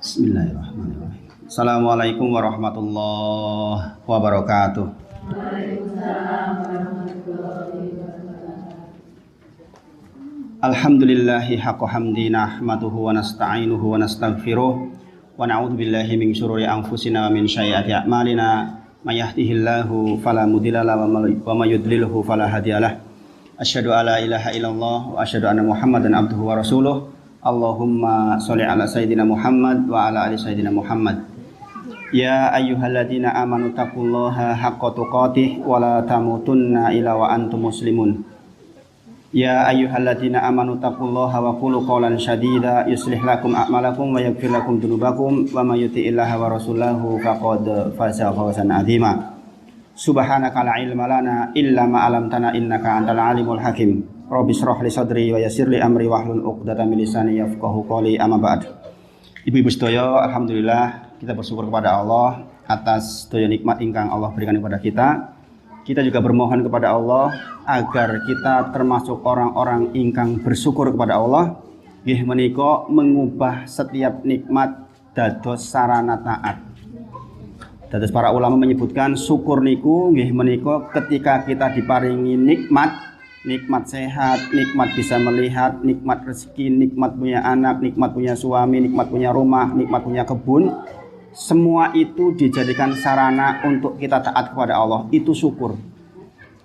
Bismillahirrahmanirrahim. Assalamualaikum warahmatullahi wabarakatuh. Alhamdulillahi haqqa hamdi nahmaduhu wa nasta'inuhu wa nastaghfiruh wa na'udzu billahi min syururi anfusina wa min sayyiati a'malina may yahdihillahu fala mudilla lahu wa may yudlilhu fala hadiyalah. Asyhadu alla ilaha illallah wa asyhadu anna Muhammadan abduhu wa rasuluh. Allahumma sholli ala sayyidina Muhammad wa ala ali sayyidina Muhammad. Ya ayyuhalladzina amanu taqullaha haqqa tuqatih wa la tamutunna illa wa antum muslimun. Ya ayyuhalladzina amanu taqullaha wa qulu qawlan sadida yuslih lakum a'malakum wa yaghfir lakum dzunubakum wa may yuti'illaha wa rasulahu faqad faza fawzan 'azima. Subhanaka la ilma lana illa ma 'allamtana innaka antal alimul hakim. Rabbi shrah li sadri wa yassir li amri wahlul 'uqdatam min lisani yafqahu qawli amma ba'd. Ibu-ibu sedaya, alhamdulillah kita bersyukur kepada Allah atas daya nikmat ingkang Allah berikan kepada kita. Kita juga bermohon kepada Allah agar kita termasuk orang-orang ingkang bersyukur kepada Allah. Nggih menika mengubah setiap nikmat dados sarana taat. Dados para ulama menyebutkan syukur niku nggih menika ketika kita diparingi nikmat sehat, nikmat bisa melihat, nikmat rezeki, nikmat punya anak, nikmat punya suami, nikmat punya rumah, nikmat punya kebun. Semua itu dijadikan sarana untuk kita taat kepada Allah. Itu syukur.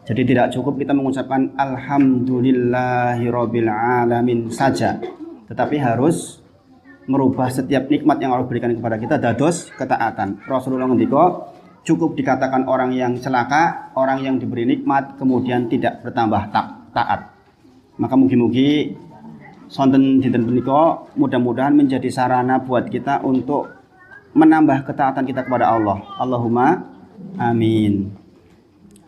Jadi tidak cukup kita mengucapkan alhamdulillahirabbil alamin saja, tetapi harus merubah setiap nikmat yang Allah berikan kepada kita dados ketaatan. Rasulullah ngendika, cukup dikatakan orang yang celaka, orang yang diberi nikmat kemudian tidak bertambah taat. Maka mugi-mugi sonten dinten punika mudah-mudahan menjadi sarana buat kita untuk menambah ketaatan kita kepada Allah. Allahumma amin.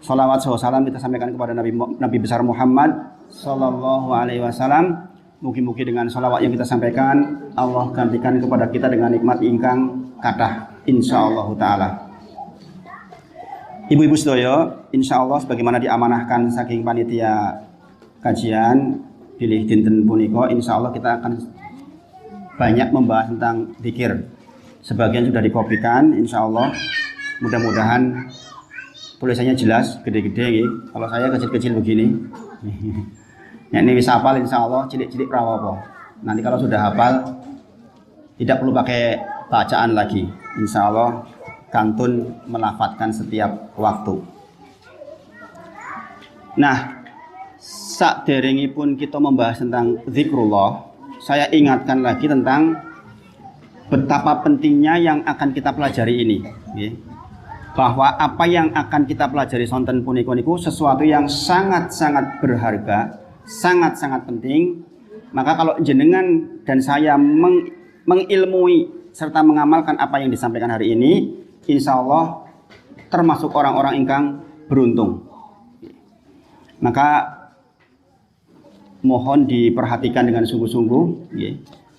Salawat salam kita sampaikan kepada Nabi besar Muhammad sallallahu alaihi wasallam. Mugi-mugi dengan salawat yang kita sampaikan Allah gantikan kepada kita dengan nikmat ingkang kathah insyaallah taala. Ibu-ibu sedaya, insyaallah sebagaimana diamanahkan saking panitia kajian pilih dinten punika, insyaallah kita akan banyak membahas tentang zikir. Sebagian sudah dikopikan, insyaallah. Mudah-mudahan tulisannya jelas, gede-gede. Kalau saya kecil-kecil begini. Ya ini bisa hafal, insyaallah. Cilik-cilik rawopo. Nanti kalau sudah hafal, tidak perlu pakai bacaan lagi. Insyaallah, kantun melafadzkan setiap waktu. Nah, saderengipun kita membahas tentang zikrullah, saya ingatkan lagi tentang betapa pentingnya yang akan kita pelajari ini, bahwa apa yang akan kita pelajari sonten punika niku sesuatu yang sangat-sangat berharga, sangat-sangat penting. Maka kalau jenengan dan saya mengilmui serta mengamalkan apa yang disampaikan hari ini, insya Allah termasuk orang-orang ingkang beruntung. Maka mohon diperhatikan dengan sungguh-sungguh.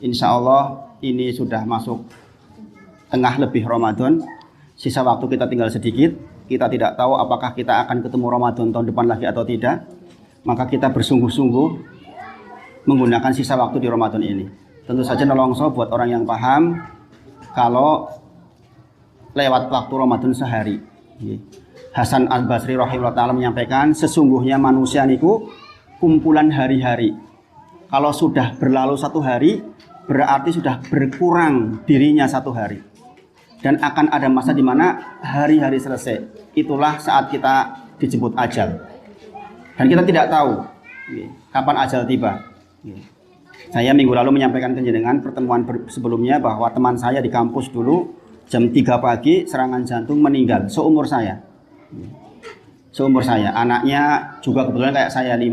Insya Allah ini sudah masuk tengah lebih Ramadan. Sisa waktu kita tinggal sedikit. Kita tidak tahu apakah kita akan ketemu Ramadan tahun depan lagi atau tidak. Maka kita bersungguh-sungguh menggunakan sisa waktu di Ramadan ini. Tentu saja nolongso buat orang yang paham kalau lewat waktu Ramadan sehari. Hasan Al-Basri rahimahullah ta'ala menyampaikan, sesungguhnya manusia niku kumpulan hari-hari. Kalau sudah berlalu satu hari, berarti sudah berkurang dirinya satu hari. Dan akan ada masa di mana hari-hari selesai. Itulah saat kita dijemput ajal. Dan kita tidak tahu kapan ajal tiba. Saya minggu lalu menyampaikan ke jenengan pertemuan sebelumnya bahwa teman saya di kampus dulu jam 3 pagi serangan jantung meninggal seumur saya. Seumur saya. Anaknya juga kebetulan kayak saya 5.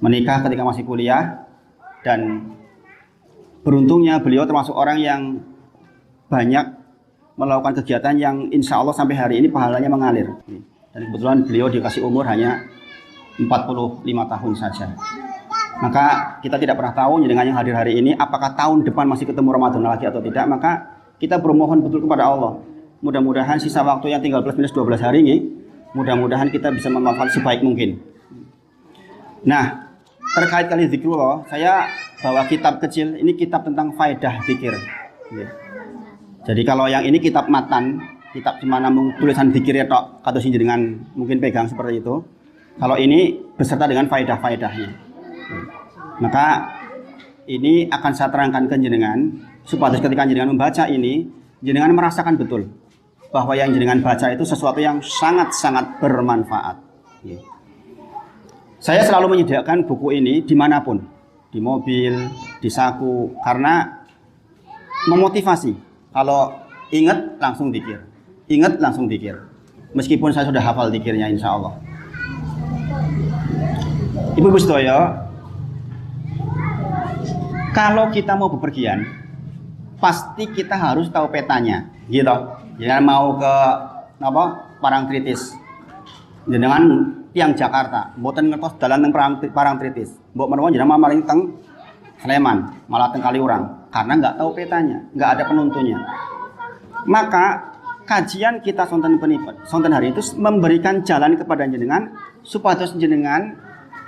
Menikah ketika masih kuliah, dan beruntungnya beliau termasuk orang yang banyak melakukan kegiatan yang insya Allah sampai hari ini pahalanya mengalir. Dan kebetulan beliau dikasih umur hanya 45 tahun saja. Maka kita tidak pernah tahu dengan yang hadir hari ini apakah tahun depan masih ketemu Ramadan lagi atau tidak. Maka kita bermohon betul kepada Allah. Mudah-mudahan sisa waktu yang tinggal plus minus 12 hari ini, mudah-mudahan kita bisa memanfaatkan sebaik mungkin. Nah, terkait kali zikrullah, saya bawa kitab kecil. Ini kitab tentang faedah zikir. Nggih. Jadi kalau yang ini kitab matan, kitab cuma namun tulisan zikir tok kados jenengan mungkin pegang seperti itu. Kalau ini beserta dengan faedah-faedahnya. Maka ini akan saya terangkan ke jenengan supaya ketika jenengan membaca ini, jenengan merasakan betul bahwa yang jenengan baca itu sesuatu yang sangat-sangat bermanfaat. Saya selalu menyediakan buku ini dimanapun, di mobil, di saku, karena memotivasi. Kalau ingat langsung zikir, ingat langsung zikir. Meskipun saya sudah hafal zikirnya insya Allah. Ibu-ibu sedaya, kalau kita mau bepergian, pasti kita harus tahu petanya, gitu. Jangan mau ke Parangtritis, jenengan tiang Jakarta, mboten ngertos dalan teng Parangtritis, mbok menawa jenengan maring teng Sleman, malah teng Kaliurang, karena nggak tahu petanya, nggak ada penuntunnya. Maka kajian kita sonten hari itu memberikan jalan kepada jenengan supaya jenengan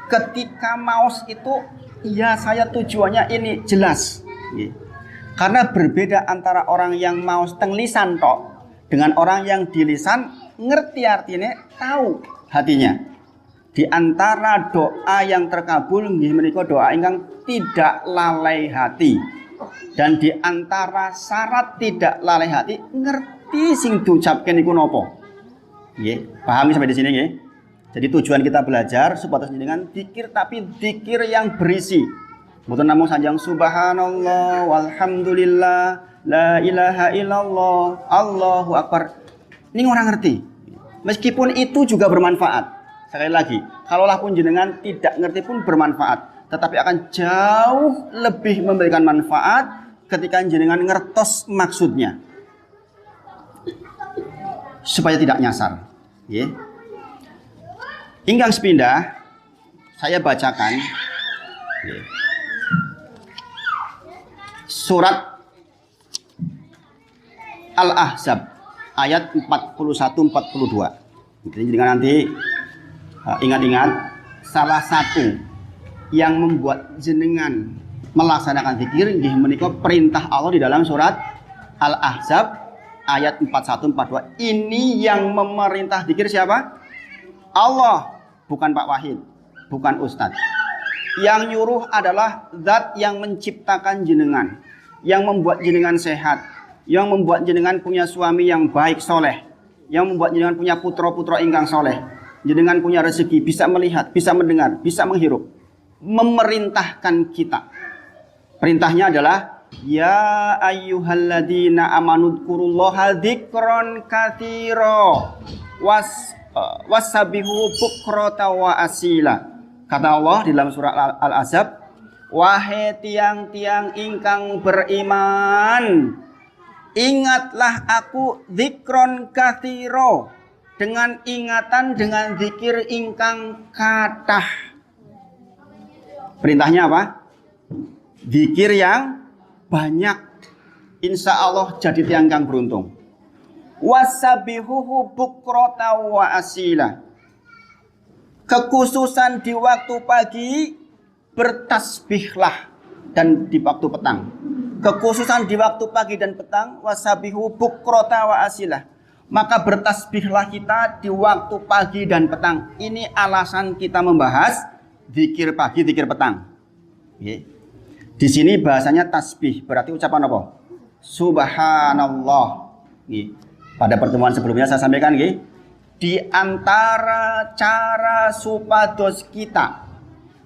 ketika maos itu, ya saya tujuannya ini jelas. Karena berbeda antara orang yang maos teng lisan tok dengan orang yang di lisan ngerti artinya, tahu hatinya. Di antara doa yang terkabul nggih menika doa ingkang tidak lalai hati. Dan di antara syarat tidak lalai hati ngerti sing diucapke niku napa. Nggih, pahami sampai di sini nggih. Jadi tujuan kita belajar supaya dengan zikir tapi zikir yang berisi. Mboten namung sanjang subhanallah walhamdulillah la ilaha illallah Allahu akbar. Ini orang ngerti. Meskipun itu juga bermanfaat. Sekali lagi, kalaulah pun jenengan tidak ngerti pun bermanfaat, tetapi akan jauh lebih memberikan manfaat ketika jenengan ngertos maksudnya, supaya tidak nyasar. Ingkang sepindah, saya bacakan surat Al-Ahzab ayat 41-42. Jadi jenengan nanti ingat-ingat, salah satu yang membuat jenengan melaksanakan zikir nggih menika perintah Allah di dalam surat Al-Ahzab ayat 41-42. Ini yang memerintah zikir siapa? Allah, bukan Pak Wahid, bukan Ustadz. Yang nyuruh adalah zat yang menciptakan jenengan, yang membuat jenengan sehat, yang membuat jenengan punya suami yang baik soleh, yang membuat jenengan punya putra-putra ingkang soleh, jenengan punya rezeki, bisa melihat, bisa mendengar, bisa menghirup, memerintahkan kita. Perintahnya adalah ya ayyuhalladzina amanudzukurullaha dzikron katsira wasabihu bukrata wa asila. Kata Allah di dalam surah Al-Ahzab, wahai tiang-tiang ingkang beriman, ingatlah aku dzikron katsira, dengan ingatan, dengan zikir ingkang kathah. Perintahnya apa? Zikir yang banyak. Insya Allah jadi tiang kang beruntung. Wasabihuhu bukrata wa asila. Kekhususan di waktu pagi, bertasbihlah, dan di waktu petang. Kekhususan di waktu pagi dan petang, wasabihu bukrata wa asila. Maka bertasbihlah kita di waktu pagi dan petang. Ini alasan kita membahas zikir pagi, zikir petang. Di sini bahasanya tasbih, berarti ucapan apa? Subhanallah. Pada pertemuan sebelumnya saya sampaikan, di antara cara supados kita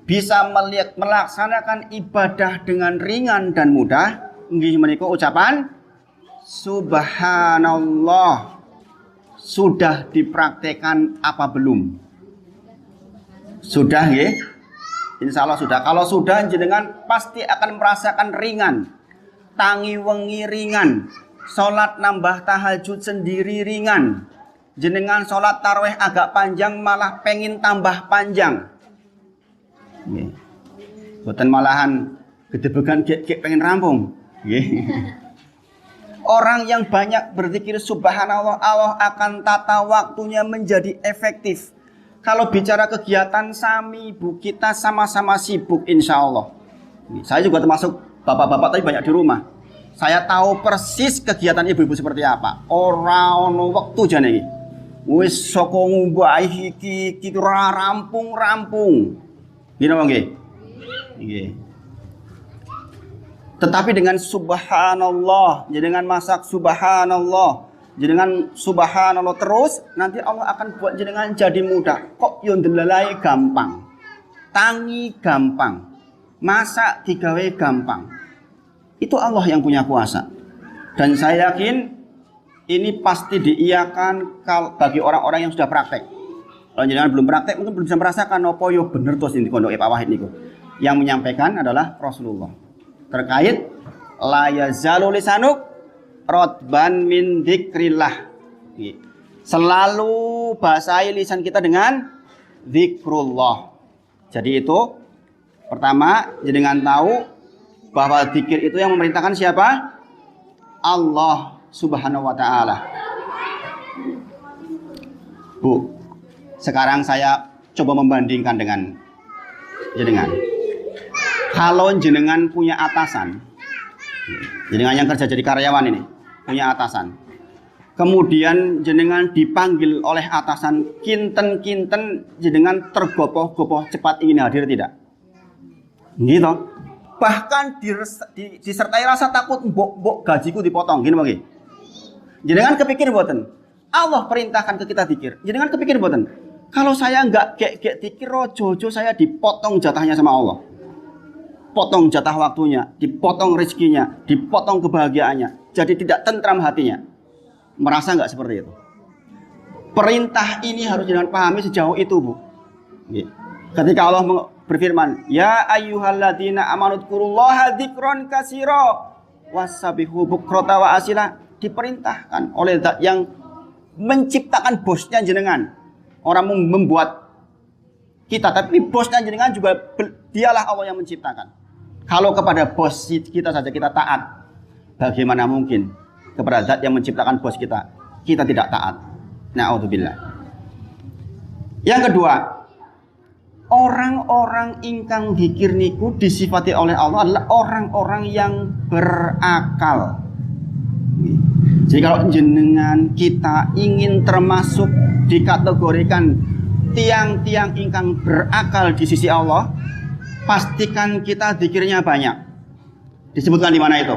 bisa melaksanakan ibadah dengan ringan dan mudah, menika ucapan Subhanallah. Sudah dipraktekkan apa belum? Sudah ya? Insya Allah sudah. Kalau sudah, jenengan pasti akan merasakan ringan, tangi wengi ringan, sholat nambah tahajud sendiri ringan, jenengan sholat tarawih agak panjang malah pengen tambah panjang. Boten malahan gedebegan gek pengen rampung. Orang yang banyak berzikir subhanallah, Allah akan tata waktunya menjadi efektif. Kalau bicara kegiatan sami ibu kita sama-sama sibuk insya Allah. Saya juga termasuk bapak-bapak tapi banyak di rumah. Saya tahu persis kegiatan ibu-ibu seperti apa. Ora ono wektu jane iki. Wis saka ngumbahi iki rampung-rampung. Nggih napa nggih? Nggih. Tetapi dengan subhanallah, dengan masak subhanallah, jenengan subhanallah terus, nanti Allah akan buat jenengan jadi mudah. Kok yo ndelalai gampang. Tangi gampang. Masak digawe gampang. Itu Allah yang punya kuasa. Dan saya yakin ini pasti diiyakan bagi orang-orang yang sudah praktek. Kalau jenengan belum praktek mungkin belum bisa merasakan apa yo bener to sing dikondoke Pak Wahid niku. Yang menyampaikan adalah Rasulullah. Terkait la yazalu lisanuk rotban min dzikrillah. Selalu basahi lisan kita dengan zikrullah. Jadi itu pertama jenengan tahu bahwa zikir itu yang memerintahkan siapa? Allah Subhanahu wa taala. Bu, sekarang saya coba membandingkan dengan jenengan. Kalau jenengan punya atasan, jenengan yang kerja jadi karyawan ini, punya atasan. Kemudian jenengan dipanggil oleh atasan, kinten-kinten jenengan tergopoh-gopoh cepat ingin hadir tidak? Gitu. Bahkan disertai rasa takut mbok gajiku dipotong, gini bagi. Jenengan kepikir mboten? Allah perintahkan ke kita zikir. Jenengan kepikir mboten? Kalau saya enggak gek zikir, jojo saya dipotong jatahnya sama Allah. Potong jatah waktunya, dipotong rezekinya, dipotong kebahagiaannya. Jadi tidak tentram hatinya. Merasa enggak seperti itu? Perintah ini harus jenengan pahami sejauh itu, Bu. Ketika Allah berfirman, ya ayyuhalladzina amanu dzkurullaha dzikron katsira wasabbihu bukrata wa asila, diperintahkan oleh zat yang menciptakan bosnya jenengan. Orang membuat kita, tapi bosnya jenengan juga dialah Allah yang menciptakan. Kalau kepada bos kita saja kita taat, bagaimana mungkin kepada zat yang menciptakan bos kita tidak taat? Na'udzubillah. Yang kedua, orang-orang ingkang zikir niku disifati oleh Allah adalah orang-orang yang berakal. Jadi kalau jenengan kita ingin termasuk dikategorikan tiang-tiang ingkang berakal di sisi Allah, pastikan kita zikirnya banyak. Disebutkan di mana itu?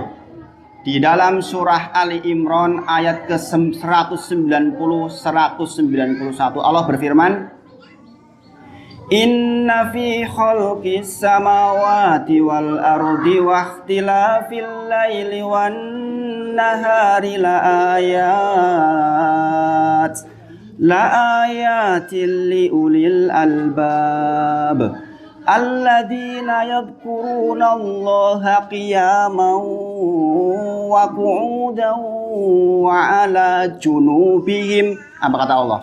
Di dalam surah Ali Imran ayat ke-190 191 Allah berfirman, inna fi khalqis samawati wal ardi wa ikhtilafil laili wan nahari la ayatin li ulil albab alladzina yadhkuruna Allaha qiyaman wa qu'udan wa ala junubihim. Apa kata Allah?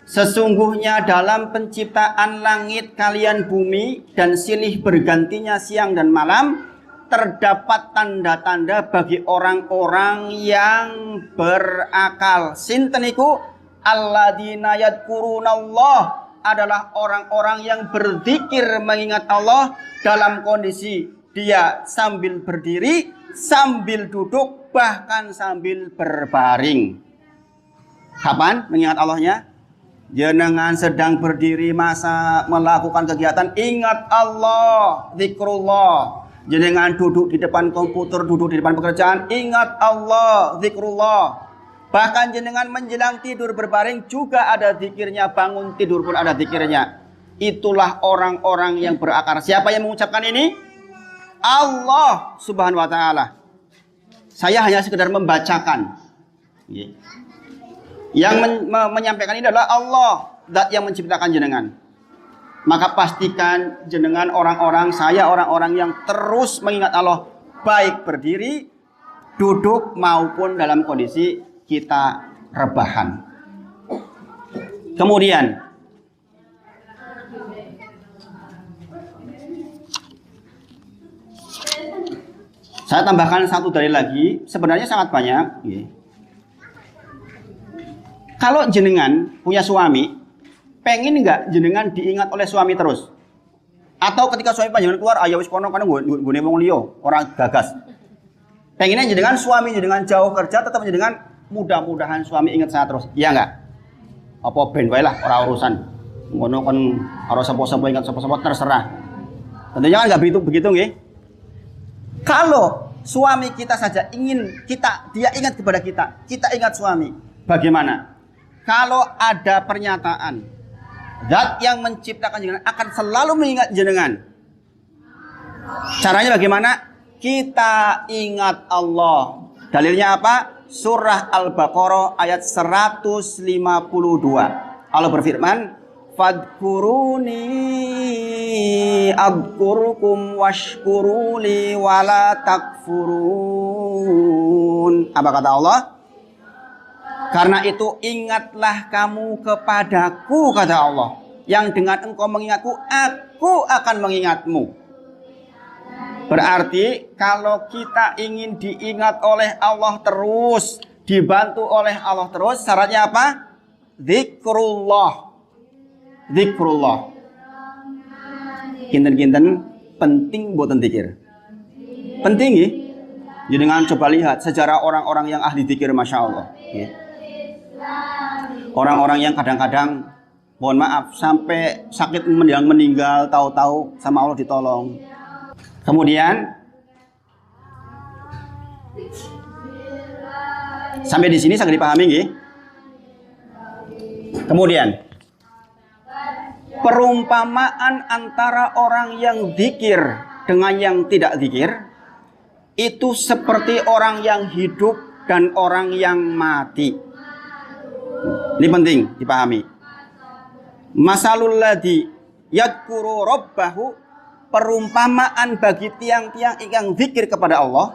Sesungguhnya dalam penciptaan langit kalian bumi dan silih bergantinya siang dan malam terdapat tanda-tanda bagi orang-orang yang berakal. Sinten iku? Alladzina yadhkurunallah, adalah orang-orang yang berzikir mengingat Allah dalam kondisi dia sambil berdiri, sambil duduk, bahkan sambil berbaring. Kapan mengingat Allahnya? Jenengan sedang berdiri masa melakukan kegiatan, ingat Allah, zikrullah. Jenengan duduk di depan komputer, duduk di depan pekerjaan, ingat Allah, zikrullah. Bahkan jenengan menjelang tidur berbaring juga ada zikirnya, bangun tidur pun ada zikirnya. Itulah orang-orang yang berakar. Siapa yang mengucapkan ini? Allah Subhanahu wa taala. Saya hanya sekedar membacakan. Yang menyampaikan ini adalah Allah, zat yang menciptakan jenengan. Maka pastikan jenengan orang-orang, saya orang-orang yang terus mengingat Allah, baik berdiri, duduk maupun dalam kondisi kita rebahan. Kemudian saya tambahkan satu dalil lagi, sebenarnya sangat banyak. Kalau jenengan punya suami, pengen nggak jenengan diingat oleh suami terus? Atau ketika suami panjenengan keluar, ayo wis kono gue wong liya, orang gagas. Pengennya jenengan suami jenengan jauh kerja, tetap jenengan mudah-mudahan suami ingat saya terus. Iya enggak? Apa ben wae lah, ora urusan. Ngono kan harus sapa-sapa ingat sapa-sapa terserah. Tentunya kan enggak begitu nggih. Kalau suami kita saja ingin dia ingat kepada kita ingat suami. Bagaimana? Kalau ada pernyataan zat yang menciptakan jenengan akan selalu mengingat jenengan. Caranya bagaimana? Kita ingat Allah. Dalilnya apa? Surah Al-Baqarah ayat 152. Allah berfirman, "Fadkuruni adkurkum washkuruli wala takfurun." Apa kata Allah? Karena itu ingatlah kamu kepadaku, kata Allah. Yang dengan engkau mengingatku, aku akan mengingatmu. Berarti kalau kita ingin diingat oleh Allah terus, dibantu oleh Allah terus, syaratnya apa? Zikrullah. Zikrullah. Kinten-kinten penting boten zikir. Penting ya? Jangan coba lihat sejarah orang-orang yang ahli zikir, Masya Allah. Ya. Orang-orang yang kadang-kadang mohon maaf sampai sakit yang meninggal tahu-tahu sama Allah ditolong. Kemudian sampai di sini sangat dipahami nggih? Kemudian perumpamaan antara orang yang zikir dengan yang tidak zikir itu seperti orang yang hidup dan orang yang mati. Ini penting dipahami. Masalul ladzi yadhkuru rabbahu, perumpamaan bagi tiang-tiang yang zikir kepada Allah,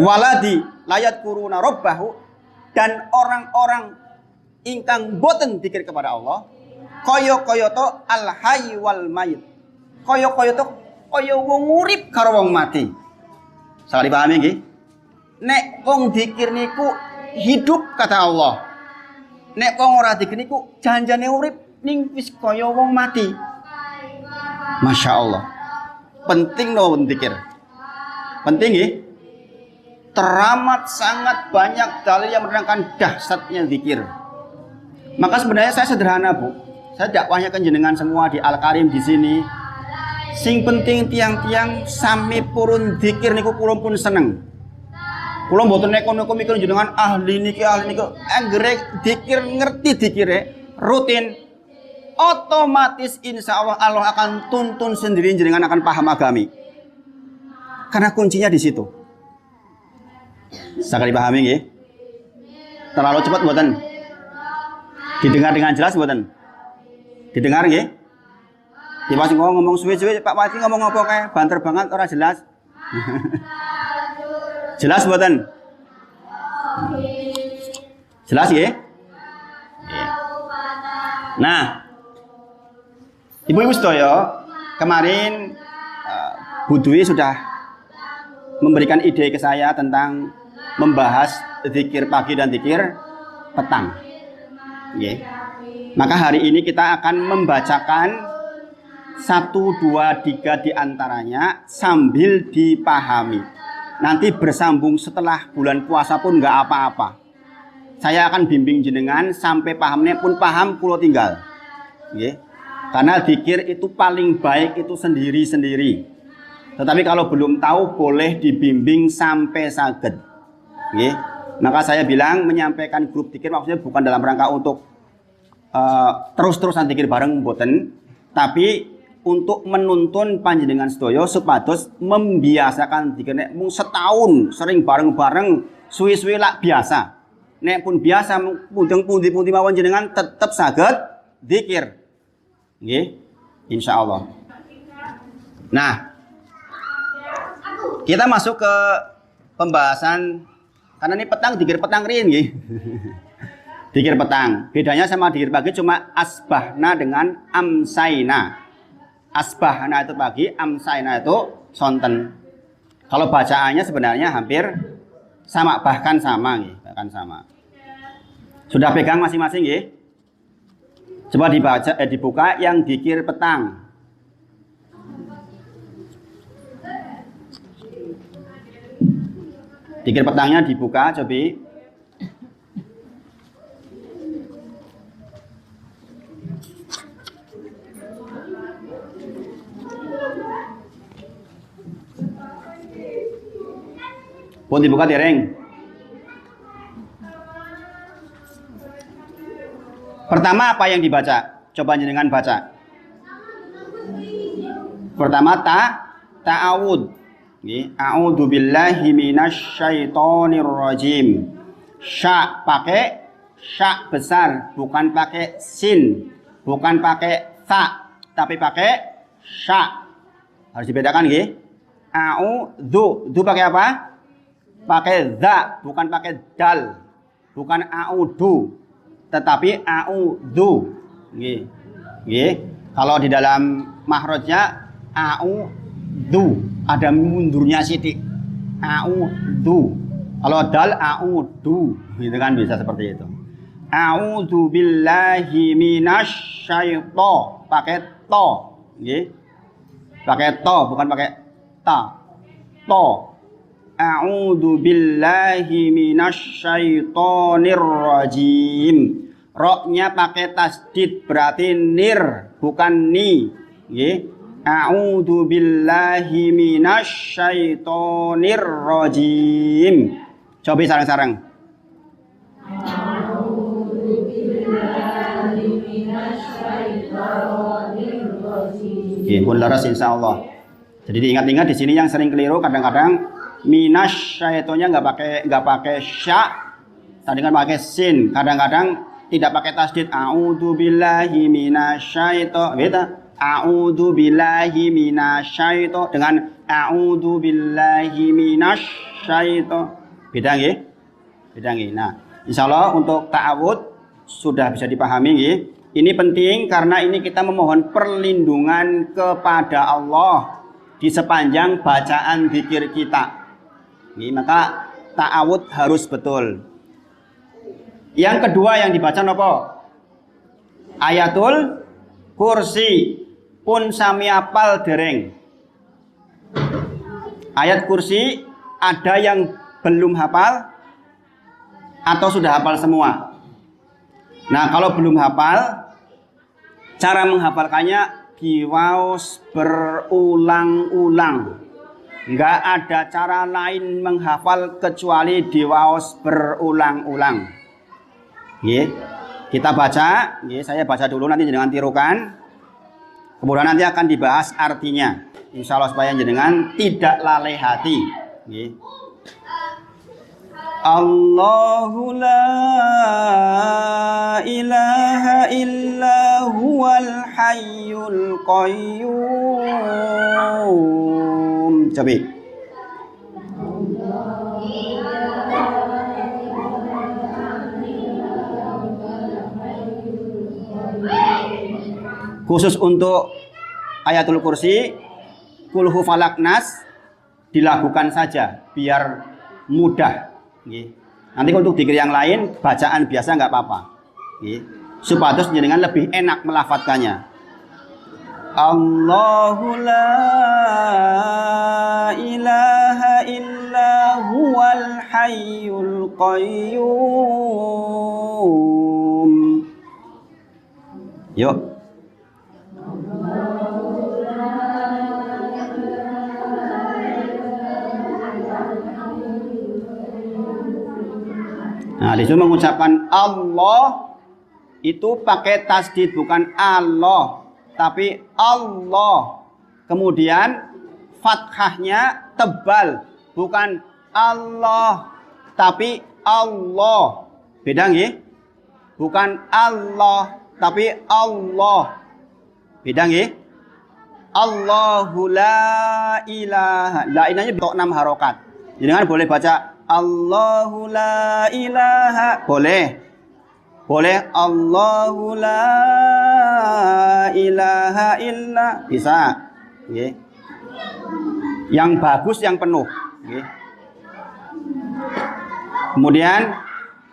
waladi layat kuruna rabbahu, dan orang-orang ingkang boten zikir kepada Allah, kaya-kaya to al hayy wal mayit, kaya-kaya to kaya wong urip karo wong mati. Salah dipahami nggih? Nek wong zikir niku hidup kata Allah, nek wong ora zikir niku janjane urip ning wis kaya wong mati. Masya Allah. Penting no zikir. Penting ya. Teramat sangat banyak dalil yang menerangkan dahsyatnya zikir. Maka sebenarnya saya sederhana, Bu. Saya dakwahnya kan jenengan semua di Al-Karim di sini. Sing penting tiang-tiang sami purun zikir niku kula pun seneng. Kula mboten nek-nek mikir jenengan ahli niki. Anggere zikir ngerti zikire rutin, otomatis insya Allah akan tuntun sendiri jenengan akan paham agami. Karena kuncinya di situ. Sakali pahami nggih? Terlalu cepat mboten? Didengar dengan jelas mboten? Didengar nggih? Tiba ngomong suwe-suwe Pak Wati ngomong apa kae? Banter banget ora jelas. Jelas mboten? Jelas nggih? Nah, Ibu-ibu sedaya, kemarin Bu Dwi sudah memberikan ide ke saya tentang membahas zikir pagi dan zikir petang. Okay. Maka hari ini kita akan membacakan 1, 2, 3 diantaranya sambil dipahami. Nanti bersambung setelah bulan puasa pun nggak apa-apa. Saya akan bimbing jenengan sampai pahamnya pun paham pulau tinggal. Okay. Karena zikir itu paling baik itu sendiri-sendiri. Tetapi kalau belum tahu boleh dibimbing sampai saged. Okay. Maka saya bilang menyampaikan grup zikir maksudnya bukan dalam rangka untuk terus-terusan zikir bareng mboten, tapi untuk menuntun panjenengan sedaya supados membiasakan zikir. Nek mung setahun sering bareng-bareng suwi-suwi lak biasa. Nek pun biasa mudeng pundi-pundi mawon jenengan tetap saged zikir. Nggih, insyaallah. Nah, kita masuk ke pembahasan karena ini petang dikir petang rin nggih. Dikir petang. Bedanya sama dikir pagi cuma asbahna dengan amsaina. Asbahna itu pagi, amsaina itu sonten. Kalau bacaannya sebenarnya hampir sama, bahkan sama nggih, bahkan sama. Sudah pegang masing-masing nggih? Coba dibaca dibuka yang dikir petang. Dikir petangnya dibuka, coba. Pun dibuka dereng. Pertama apa yang dibaca? Coba jenengan baca. Pertama ta'awud. Nggih, a'udzu billahi minasyaitonir rajim. Sya pakai sya besar, bukan pakai sin, bukan pakai ta, tapi pakai sya. Harus dibedakan nggih. A'udzu, du pakai apa? Pakai za, bukan pakai dal. Bukan a'udzu, tetapi a'udzu. Nggih. Nggih. Kalau di dalam mahrajnya a'udzu, ada mundurnya sithik. A'udzu. Kalau dal a'udzu, gitu kan bisa seperti itu. A'udzu billahi minasyaitonir, pakai to, nggih. Pakai to, bukan pakai ta. To. A'udzu billahi minasyaitonir rajim. Roknya pakai tasdid, berarti nir, bukan ni. Nggih. A'udzu billahi minasyaitonir rajim. Coba sareng-sareng. A'udzu billahi minasyaitonir rajim. Nggih, pun laras insyaallah. Jadi diingat-ingat di sini yang sering keliru kadang-kadang minasyaitonnya enggak pakai sya, tadi kan pakai sin. Kadang-kadang tidak pakai tasdid. A'udzu billahi minasyaiton. Beda. A'udzu billahi minasyaiton dengan a'udzu billahi minasyaiton. Beda nggih? Beda nggih. Nah, insyaallah untuk ta'awud sudah bisa dipahami nggih. Ini penting karena ini kita memohon perlindungan kepada Allah di sepanjang bacaan zikir kita. Ini maka ta'awud harus betul. Yang kedua yang dibaca apa? Ayatul Kursi. Pun sami apal dereng. Ayat kursi ada yang belum hafal atau sudah hafal semua? Nah, kalau belum hafal, cara menghafalkannya diwaos berulang-ulang. Enggak ada cara lain menghafal kecuali diwaos berulang-ulang. Nggih. Kita baca, nggih, saya baca dulu nanti jenengan tirukan. Kemudian nanti akan dibahas artinya. Insya Allah supaya jenengan tidak lalai hati. Nggih. Allahu la ilaha illa huwal hayyul qayyum. Coba. Khusus untuk ayatul kursi, kulhu falak nas dilakukan saja biar mudah. Nanti untuk zikir yang lain bacaan biasa nggak apa-apa. Supaya jenengan lebih enak melafadzkannya. Allahu la ilaha illa huwal hayyul qayyum. Yuk. Nah, disitu mengucapkan Allah itu pakai tasdid, bukan Allah, tapi Allah. Kemudian fathahnya tebal, bukan Allah, tapi Allah. Beda nggih? Bukan Allah, tapi Allah. Beda nggih? Allahu la ilaha. La ilahnya bentuk 6 harokat. Jangan boleh baca Allahu la ilaha. Boleh. Boleh Allahu la ilaha illa. Bisa. Nggih. Yang bagus yang penuh. Nggih. Kemudian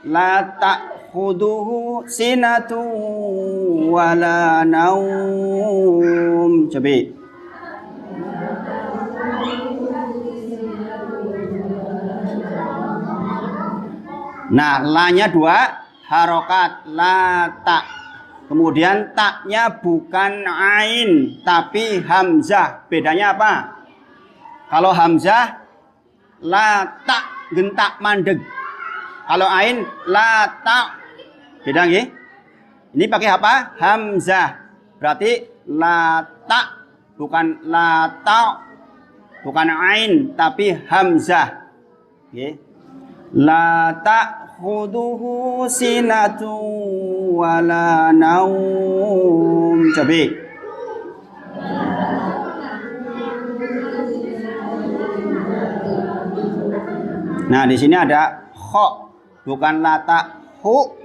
la ta'khuduhu sinatu wala naum. Coba. Nah, lanya 2 harokat, la ta. Kemudian taknya bukan ain tapi hamzah. Bedanya apa? Kalau hamzah la ta gentak mandeg. Kalau ain la ta. Beda nggih? Ini pakai apa? Hamzah. Berarti la ta bukan la ta. Bukan ain tapi hamzah. Nggih. La ta'khuduhu sinatu wala naum. Coba. Nah, di sini ada kho, bukan lata hu,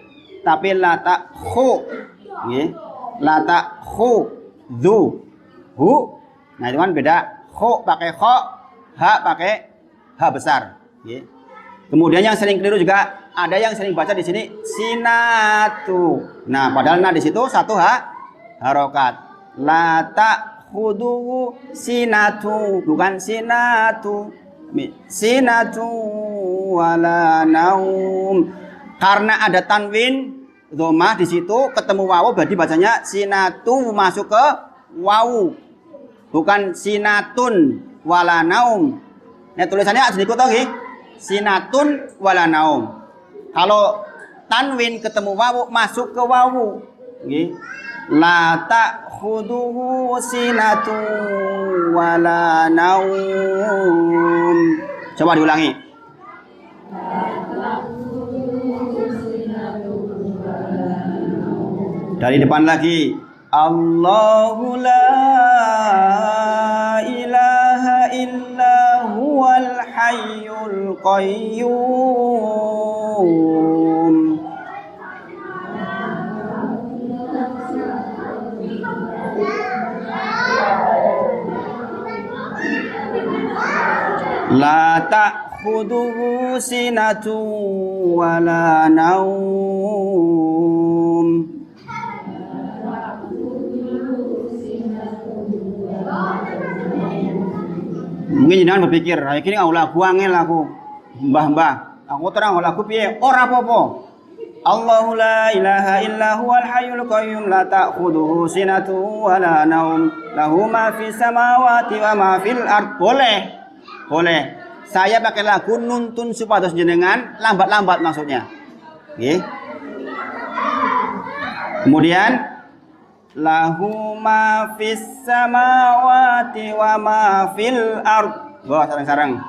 tapi lata khu. Nggih. Lata khu dzu. Hu. Nah, itu kan beda. Kho pakai kho, ha pakai ha besar. Nggih. Kemudian yang sering keliru juga ada yang sering baca di sini sinatu. Nah, padahal nah di situ 1 harokat. La ta'khuduhu sinatu, bukan sinatu. Sinatu wala naum. Karena ada tanwin dhammah di situ ketemu wawu berarti bacanya sinatu masuk ke wawu. Bukan sinatun wala naum. Nah, tulisannya sedikit lagi. Sinatun wala naum. Kalau tanwin ketemu wawu masuk ke wawu. Nggih. La ta'khuduhu sinatu wala naum. Coba diulangi. Dari depan lagi. Allahu la ilaha illa huwal hayyul qayyum. La ta'khuduhu sinatu wala naum. Mungkin jangan berpikir, ini lagu angel aku, mbah-mbah. Aku terang lagu piye? Ora apa-apa. Allahu la ilaha illa huwal hayyul qayyum la ta'khuduhu sinatu wala naum lahu ma fis samawati wa ma fil ard. Boleh. Boleh. Saya pakai lagu nuntun supados jenengan lambat-lambat maksudnya. Nggih. Kemudian lahu ma fis samawati wa ma fil ard. Wah, sareng-sareng.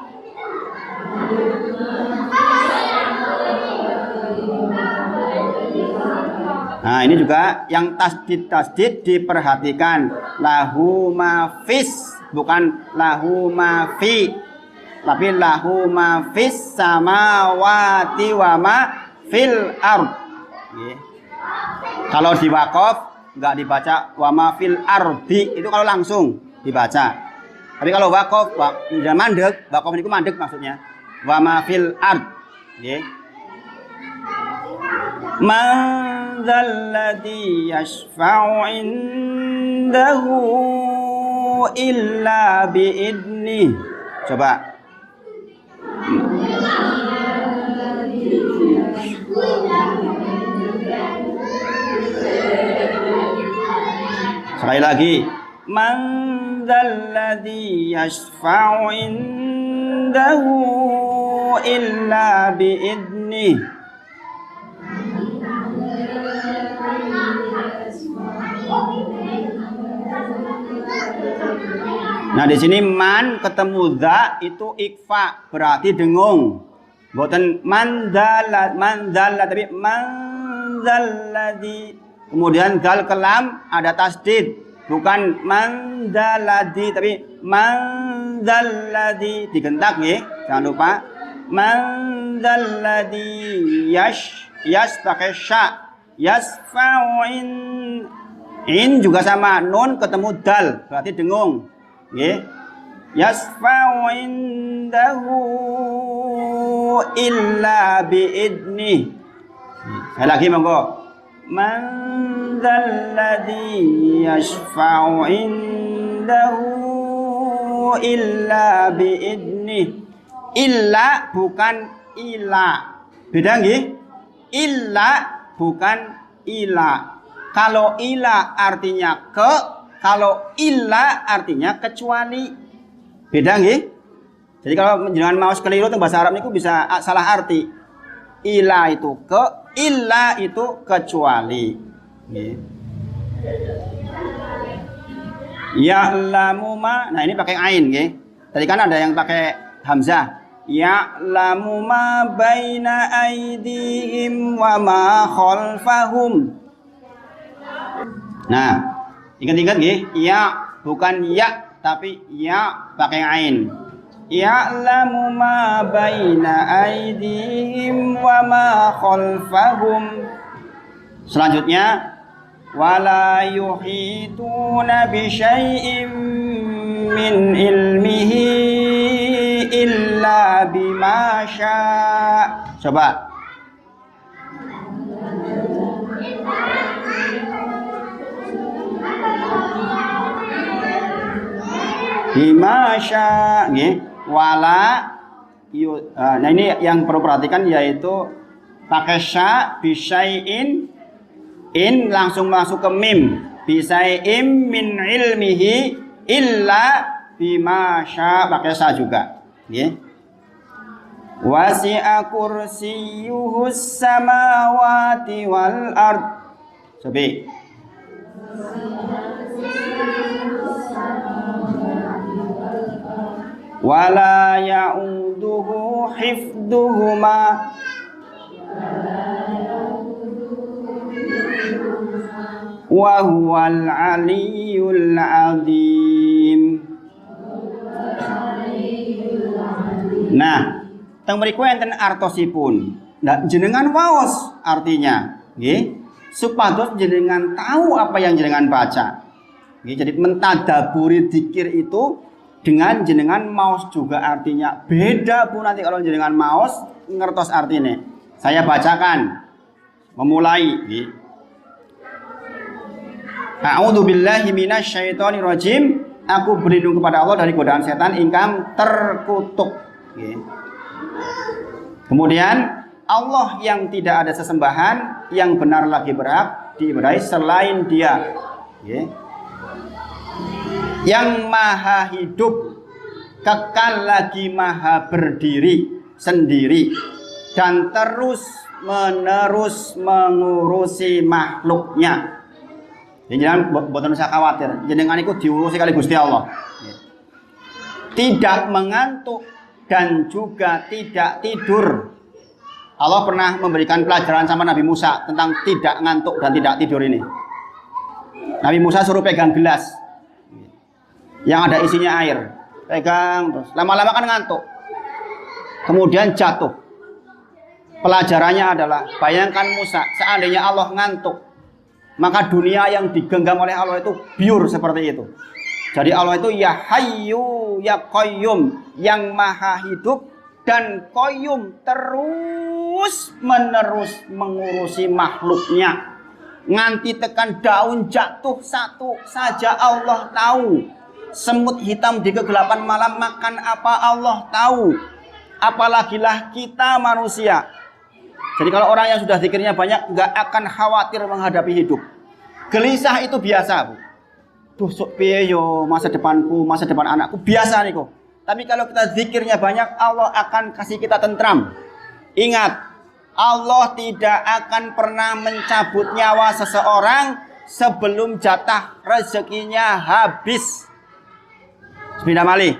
Nah, ini juga yang tasdid diperhatikan. Lahu ma fis, bukan lahu ma fi. Tapi lahu ma fis samawati wa ma fil ard. Kalau di waqaf enggak dibaca wa ma fil ardi, itu kalau langsung dibaca. Tapi kalau waqaf udah mandek, waqaf niku mandek maksudnya. Wa ma fil ard. Nggih. Man dzalladzi yashfa'u indahu illa biidnih. Coba. Sekali lagi. Man dzalladzi yashfa'u indahu illa biidnih. Nah, di sini man ketemu za itu ikfa, berarti dengung. Bukan mandala tapi manzalladzi. Kemudian dal kelam ada tasdid, bukan mandaladi tapi manzalladzi, digentak nggih. Jangan lupa manzalladzi yas pakai sya. Yasfa'u in juga sama, nun ketemu dal berarti dengung. Nggih. Yasfa'u indahu illa biidnih. Saya lagi monggo. Man dzalladzi yashfa'u indahu illa biidnih. Illa bukan ila. Beda nggih? Illa bukan ila. Kalau ila artinya ke, kalau illa artinya kecuali. Beda nggih? Jadi kalau jangan maos keliru teng bahasa Arab niku bisa salah arti. Ila itu ke, illa itu kecuali. Nggih. Ya'lamu ma. Nah, ini pakai ain nggih. Tadi kan ada yang pakai hamzah. Ya'lamu ma baina aydihim wa ma khalfahum. Nah, ingat-ingat nggih, ya bukan ya tapi ya pakai ain. Ya'lamu ma baina aydihim wa ma khalfahum. Selanjutnya wala yuhituna bi syai'in min ilmihi illa bima syaa. Coba. Bima syaa nggih. Wala nah ini yang perlu perhatikan yaitu pakai sya bi syai'in. In langsung masuk ke mim. Bisai'im min ilmihi illa bima syaa, pakai sya juga. Nggih. Wasi'a kursiyyuhus samawati wal ard. Cobi. Wala ya'uduhu hifduhuma. Wa huwal aliyyul azim. Nah, teng mriku enten artosipun. Nah, jenengan waos artinya, nggih, supados jenengan tahu apa yang jenengan baca. Nggih, jadi mentadaburi dzikir itu dengan jenengan maos juga artinya. Beda pun nanti kalau jenengan maos ngertos artinya. Saya bacakan. Memulai, nggih. A'udzu billahi minasyaitonir rajim. Aku berlindung kepada Allah dari godaan setan ingkang terkutuk. Okay. Kemudian Allah yang tidak ada sesembahan yang benar lagi berhak diibadahi selain Dia. Okay. Yang maha hidup, kekal lagi maha berdiri sendiri dan terus menerus mengurusi makhluknya. Jadi jangan buatan usah khawatir, jenengan itu diurusi kali Gusti Allah. Tidak mengantuk dan juga tidak tidur. Allah pernah memberikan pelajaran sama Nabi Musa tentang tidak ngantuk dan tidak tidur ini. Nabi Musa suruh pegang gelas yang ada isinya air, pegang terus. Lama-lama kan ngantuk, kemudian jatuh. Pelajarannya adalah, bayangkan Musa, seandainya Allah ngantuk, maka dunia yang digenggam oleh Allah itu biur seperti itu. Jadi Allah itu ya hayyu ya qayyum, yang maha hidup dan qayyum, terus menerus mengurusi makhluknya. Nganti tekan daun jatuh satu saja Allah tahu. Semut hitam di kegelapan malam makan apa Allah tahu. Apalagilah kita manusia. Jadi kalau orang yang sudah zikirnya banyak nggak akan khawatir menghadapi hidup. Gelisah itu biasa, Bu. Duh, sok piye yo masa depanku, masa depan anakku, biasa nih kok. Tapi kalau kita zikirnya banyak, Allah akan kasih kita tentram. Ingat, Allah tidak akan pernah mencabut nyawa seseorang sebelum jatah rezekinya habis. Bismillah malih.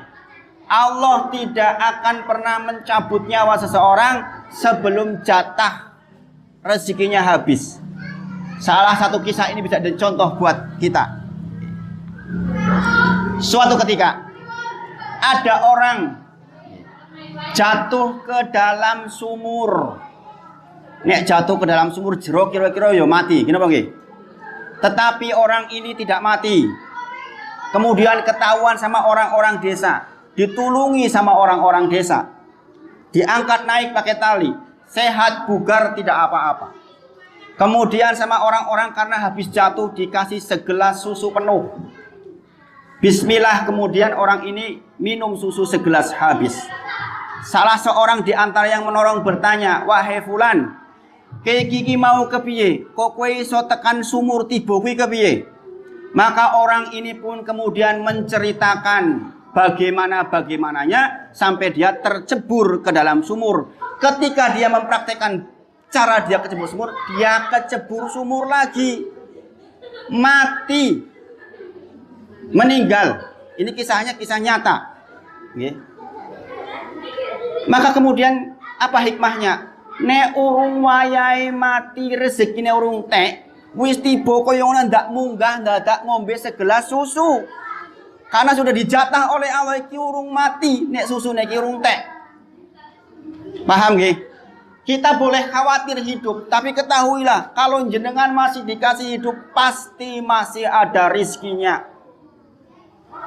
Allah tidak akan pernah mencabut nyawa seseorang sebelum jatah rezekinya habis. Salah satu kisah ini bisa jadi contoh buat kita. Suatu ketika ada orang jatuh ke dalam sumur. Nek jatuh ke dalam sumur jero kira-kira ya mati. Kenapa nggih? Tetapi orang ini tidak mati. Kemudian ketahuan sama orang-orang desa, ditulungi sama orang-orang desa. Diangkat naik pakai tali, sehat bugar tidak apa-apa. Kemudian sama orang-orang karena habis jatuh dikasih segelas susu penuh. Bismillah, kemudian orang ini minum susu segelas habis. Salah seorang di antara yang menolong bertanya, "Wahai fulan, kiki mau kepiye? Kok kowe iso tekan sumur tiba kuwi kepiye?" Maka orang ini pun kemudian menceritakan bagaimana-bagaimananya sampai dia tercebur ke dalam sumur. Ketika dia mempraktekkan cara dia kecebur sumur, dia kecebur sumur lagi. Mati. Meninggal. Ini kisahnya kisah nyata. Maka kemudian apa hikmahnya? Nek urung wayahe mati rezekine urung tek, wis tiba kaya ngono ndak munggah ndadak ngombe segelas susu. Karena sudah dijatah oleh Allah iki urung mati, nek susune iki urung tek. Paham nggih? Kita boleh khawatir hidup, tapi ketahuilah kalau jenengan masih dikasih hidup pasti masih ada rizkinya.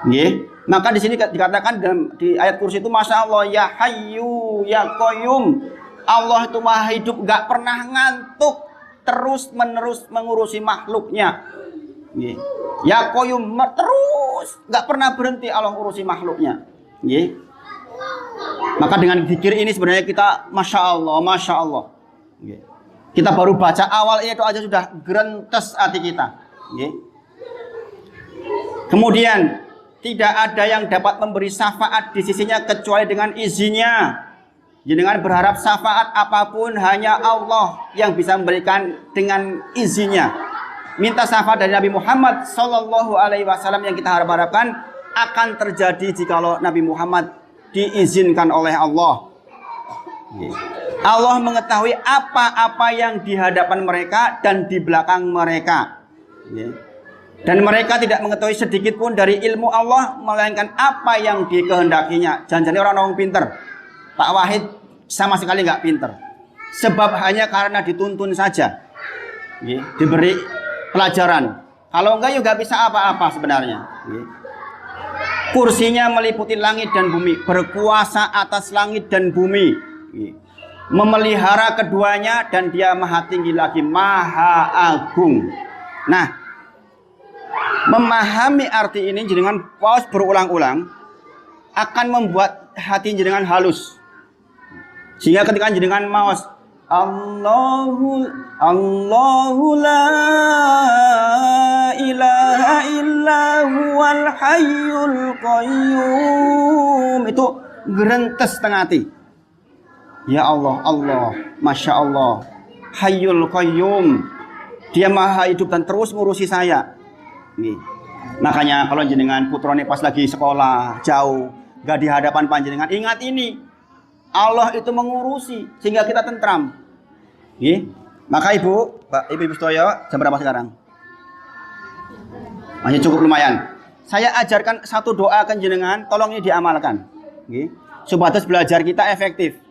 Nggih. Maka di sini dikatakan di ayat kursi itu, Masya Allah, ya Hayyu ya Qayyum. Allah itu maha hidup, gak pernah ngantuk, terus menerus mengurusi makhluknya. Ya Qayyum, terus gak pernah berhenti Allah urusi makhluknya. Maka dengan zikir ini sebenarnya kita Masya Allah, Masya Allah. Kita baru baca awal itu aja sudah gerentes hati kita. Kemudian tidak ada yang dapat memberi syafaat di sisinya kecuali dengan izinnya. Jangan berharap syafaat apapun, hanya Allah yang bisa memberikan dengan izinnya. Minta syafaat dari Nabi Muhammad Sallallahu Alaihi Wasallam yang kita harapkan akan terjadi jikalau Nabi Muhammad diizinkan oleh Allah. Allah mengetahui apa-apa yang di hadapan mereka dan di belakang mereka. Dan mereka tidak mengetahui sedikit pun dari ilmu Allah, melainkan apa yang dikehendakinya. Jangan-jangan orang pinter. Pak Wahid sama sekali nggak pinter. Sebab hanya karena dituntun saja, diberi pelajaran. Kalau enggak juga bisa apa-apa sebenarnya. Kursinya meliputi langit dan bumi, berkuasa atas langit dan bumi, memelihara keduanya, dan dia maha tinggi lagi, maha agung. Nah, memahami arti ini jenengan paus berulang-ulang akan membuat hati jenengan halus. Sehingga ketika jenengan maos Allahu la ilaha illa huwal hayyul qayyum, itu gerentes tengah hati. Ya Allah, Allah, Masya Allah, Hayyul Qayyum, dia maha hidup dan terus ngurusi saya. Makanya kalau jenengan putrane pas lagi sekolah jauh, gak di hadapan panjenengan, ingat ini, Allah itu mengurusi sehingga kita tentram. Maka ibu Stoyo, jam berapa sekarang? Masih cukup lumayan. Saya ajarkan satu doa ke jenengan, tolong ini diamalkan. Supaya belajar kita efektif.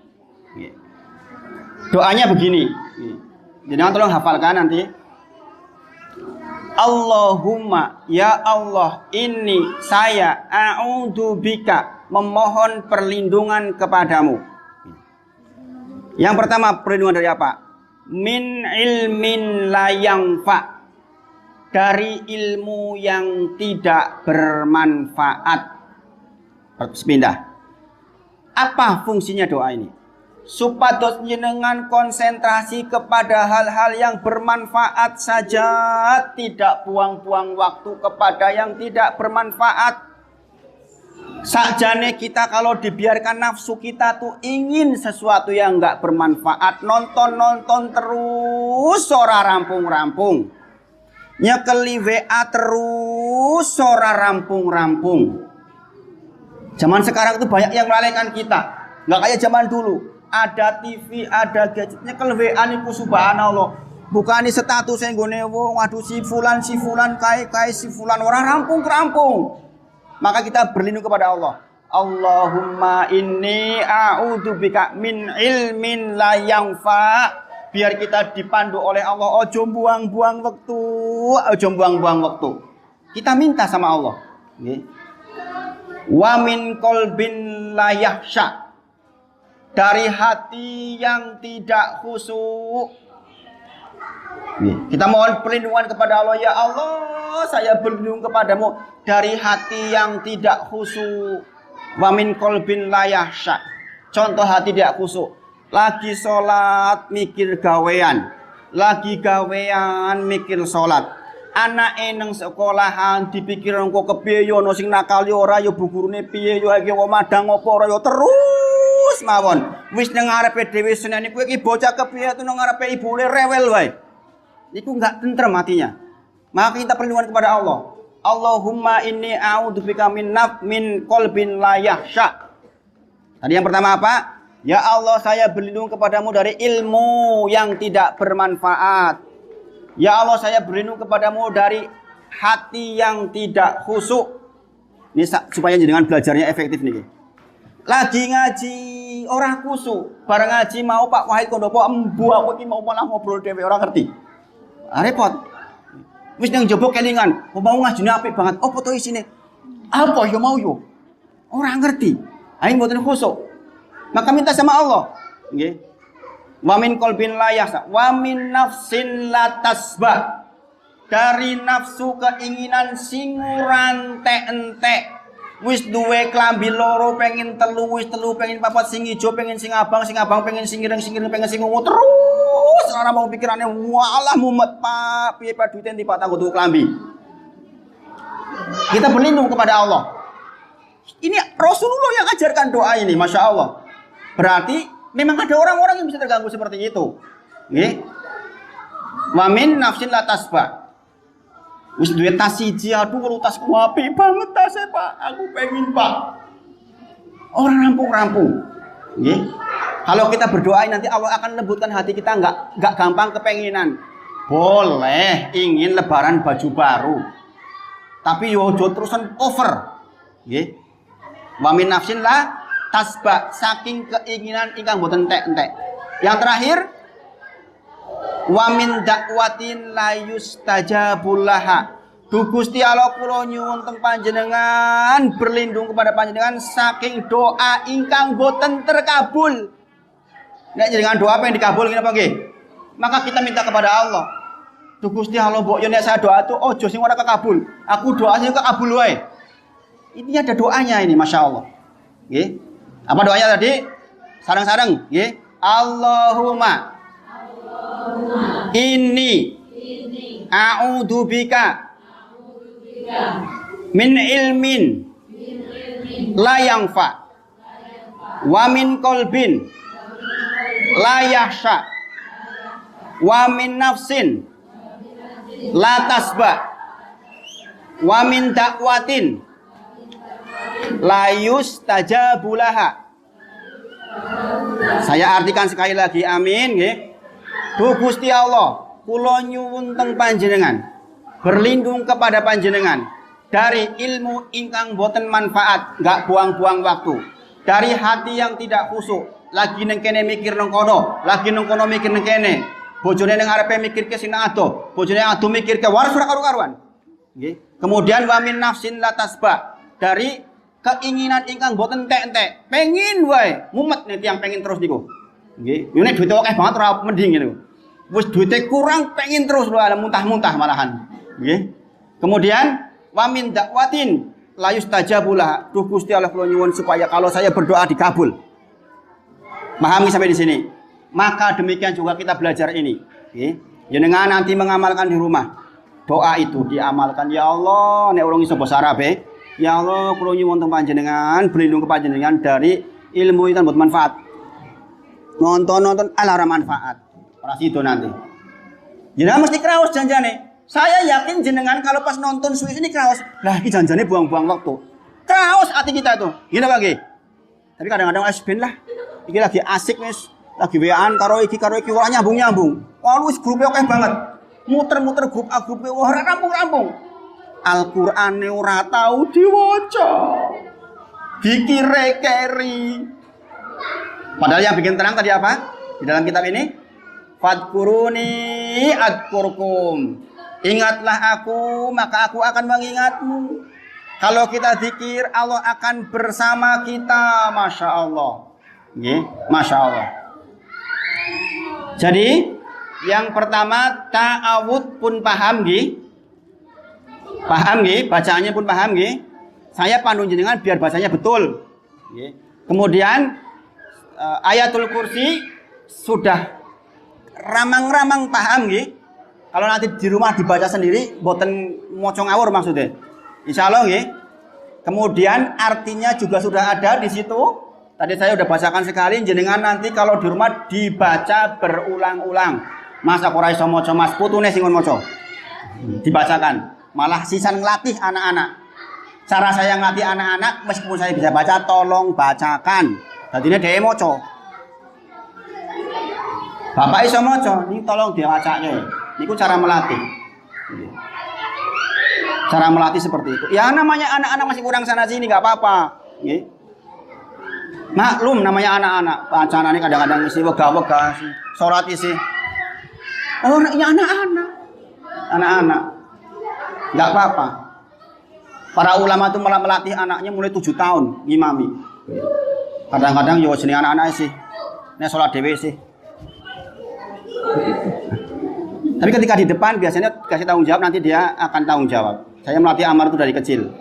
Doanya begini. Jenengan tolong hafalkan nanti. Allahumma, ya Allah, ini saya a'udzubika, memohon perlindungan kepadamu. Yang pertama, perlindungan dari apa? Min ilmin la yanfa, dari ilmu yang tidak bermanfaat. Pindah. Apa fungsinya doa ini? Supados jenengan konsentrasi kepada hal-hal yang bermanfaat saja, tidak buang-buang waktu kepada yang tidak bermanfaat. Sakjane kita kalau dibiarkan nafsu kita tuh ingin sesuatu yang nggak bermanfaat, nonton terus ora rampung-rampung, nyekeli WA terus ora rampung-rampung. Zaman sekarang itu banyak yang melalaikan kita, nggak kayak zaman dulu. Ada TV, ada gadgetnya, kalau WA niku subhanallah. Bukan ini status yang gue newo, waduh si fulan, kai si fulan, orang rampung. Maka kita berlindung kepada Allah. Allahumma inni a'udzubika min ilmin la yanfa. Biar kita dipandu oleh Allah, ojo buang-buang waktu. Kita minta sama Allah. Wa min qalbin la yakhsha, dari hati yang tidak khusyuk. Kita mohon perlindungan kepada Allah. Ya Allah, saya berlindung kepadamu dari hati yang tidak khusyuk. Wa min qalbin la yakhsha. Contoh hati tidak khusyuk. Lagi sholat mikir gawean. Lagi gawean mikir sholat. Anak nang sekolahan dipikir engko kepiye yo ono sing nakal yo ora yo bu gurune piye yo iki madang apa ora yo terus mawon. Wis nang ngarepe dhewe seneni kowe iki bocah kepiye tuh nang ngarepe ibune rewel wae. Iku enggak tentrem hatinya. Maka kita perlindungan kepada Allah. Allahumma inni a'udzubika min qalbin la yahsha. Tadi yang pertama apa? Ya Allah, saya berlindung kepadamu dari ilmu yang tidak bermanfaat. Ya Allah, saya berlindung kepadamu dari hati yang tidak khusyuk. Ini supaya jenengan belajarnya efektif nih. Lagi ngaji orang khusyuk, bareng ngaji mau Pak Wahid Kondopo embu aku iki mau malah ngobrol dhewe orang ngerti. Repot. Wis nang jebok kelingan, mau ngajine apik banget. Apa to isine? Apa yo mau yo? Ora ngerti. Aing mboten khusyuk. Maka minta sama Allah. Nggih. Wa min qalbin la yahsa, wa min nafsin la tasba. Dari nafsu keinginan sing ora entek-entek. Wis duwe klambi loro pengen telu, wis telu pengen papat, sing ijo pengen sing abang pengen sing ireng pengen sing ungu terus ora mau pikirane walah mumet Pak, piye Pak duite ndi Pak tak tuku klambi. Kita berlindung kepada Allah. Ini Rasulullah yang ajarkan doa ini, Masya Allah. Berarti memang ada orang-orang yang bisa terganggu seperti itu. Nggih. Wa min nafsin la tasba. Wis duwe tas siji, aduh kalau tasku apik banget tasnya Pak. Aku pengen Pak. Orang rampung-rampung. Nggih. Kalau kita berdoa nanti Allah akan lembutkan hati kita, enggak gampang kepenginan. Boleh ingin lebaran baju baru. Tapi yo ojo terusan over. Nggih. Wa min nafsin la tasba, saking keinginan ingkang boten entek-entek. Yang terakhir, wa min dakwatin la yustajabul laha. Gusti Allah kula nyuwun teng panjenengan, berlindung kepada panjenengan saking doa ingkang boten terkabul. Nek jenengan doa pengen dikabul ngene apa nggih? Maka kita minta kepada Allah. Gusti Allah mbok yo nek saya doa tuh ojo sing ora kekabul. Aku doa sing kekabul wae. Ini ada doanya ini, Masya Allah. Nggih. Apa doanya tadi? Sareng-sareng, nggih. Allahumma inni a'udzubika min ilmin la yanfa wa min qalbin la yahsha wa min nafsin la tasba wa min dakwatin la yustajabulaha. Saya artikan sekali lagi, amin nggih. Duh Gusti Allah, kula nyuwun teng panjenengan, berlindung kepada panjenengan dari ilmu ingkang boten manfaat, enggak buang-buang waktu, dari hati yang tidak khusyuk, lagi neng kene mikir neng kono, lagi neng kono mikir neng kene, bojone neng arepe mikir ke sing ado, bojone ado mikir ke waras ora karu-karuan. Nggih. Kemudian wa min nafsin la tasba, dari keinginan ingkang boten entek-entek, pengin wae, mumet nek tiyang pengin terus niku. Nggih, yo nek duwite akeh banget ora mending niku. Wis duwite kurang pengin terus lho, muntah-muntah malahan. Nggih. Kemudian wa min dakwatin la yustajabulah. Duh Gusti Allah kula nyuwun supaya kalau saya berdoa dikabul. Pahami sampai di sini. Maka demikian juga kita belajar ini. Nggih. Jenengan nanti mengamalkan di rumah. Doa itu diamalkan, ya Allah, nek urung iso basa Arab ya Allah, kula nyuwun teng panjenengan, berlindung ke panjenengan dari ilmu yang boten manfaat. Nonton-nonton ala ora manfaat. Ora sido nanti. Jenengan mesti kraos janjane. Saya yakin jenengan kalau pas nonton suwi ini kraos. Lah iki janjane buang-buang waktu. Kraos hati kita itu. Gini Pak nggih. Tapi kadang-kadang ben lah. Iki lagi asik wis, lagi wean karo iki ora nyambung-nyambung. Wah wis grupe akeh banget. Muter-muter grup A grup B ora rampung-rampung. Al-Qur'ane ora tau diwaca. Dikire-keri. Padahal yang bikin tenang tadi apa? Di dalam kitab ini, fadkuruni adkurkum. Ingatlah aku, maka aku akan mengingatmu. Kalau kita zikir, Allah akan bersama kita. Masya Allah. Masya Allah. Jadi, yang pertama, ta'awud pun paham, paham, bacaannya pun paham, saya pandu jenengan biar bacanya betul. Kemudian, ayatul kursi sudah ramang-ramang paham nggih. Kalau nanti di rumah dibaca sendiri boten maca ngawur maksudnya. Insyaallah nggih. Kemudian artinya juga sudah ada di situ. Tadi saya sudah bacakan sekali, jenengan nanti kalau di rumah dibaca berulang-ulang. Masa ora iso maca Mas, putune sing maca. Dibacakan. Malah sisan ngelatih anak-anak. Cara saya ngelatih anak-anak meskipun saya bisa baca, tolong bacakan. Dadine dhewe maca. Bapak iso maca, ini tolong diwacake. Niku cara melatih. Cara melatih seperti itu. Ya namanya anak-anak masih kurang sana sini nggak apa-apa. Nggih. Maklum namanya anak-anak. Bacanane kadang-kadang isi wega-wega sih, salat isi. Oh, ya anak-anak. Anak-anak. Nggak apa-apa. Para ulama itu malah melatih anaknya mulai 7 tahun ngimami. Kadang-kadang yo jeneng anak-anak sih. Nek salat dhewe sih. Tapi ketika di depan biasanya kasih tanggung jawab, nanti dia akan tanggung jawab. Saya melatih amar itu dari kecil.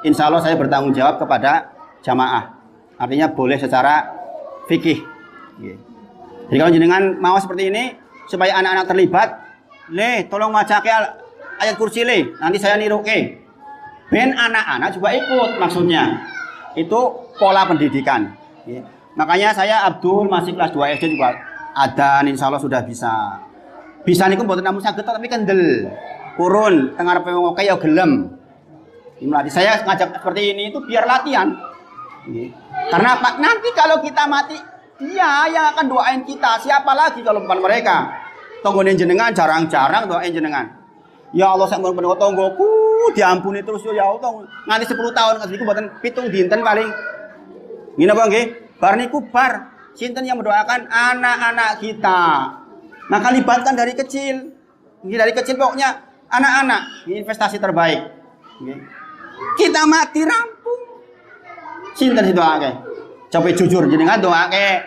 Insya Allah saya bertanggung jawab kepada jamaah. Artinya boleh secara fikih. Jadi kalau jenengan mau seperti ini supaya anak-anak terlibat, le tolong baca ayat kursi le. Nanti saya niruke. Ben anak-anak juga ikut maksudnya. Itu pola pendidikan. Makanya saya Abdul masih kelas 2 SD juga ada, insya Allah sudah bisa. Bisa niku mboten namung saged tapi kendel. Purun tengah arepe wong kaya gelem. Melatih saya ngajak seperti ini itu biar latihan. Karena apa? Nanti kalau kita mati, dia yang akan doain kita. Siapa lagi kalau bukan mereka? Tonggone jenengan jarang-jarang doain jenengan. Ya Allah sak ngono tonggoku diampuni terus ya Allah. Nganti 10 tahun niku mboten 7 dinten paling. Ngene apa nggih? Bar niku bar. Sinten yang mendoakan anak-anak kita. Maka libatkan dari kecil. Dari kecil pokoknya anak-anak. Ini investasi terbaik. Kita mati rampung. Sinten doake. Coba jujur jenengan doake.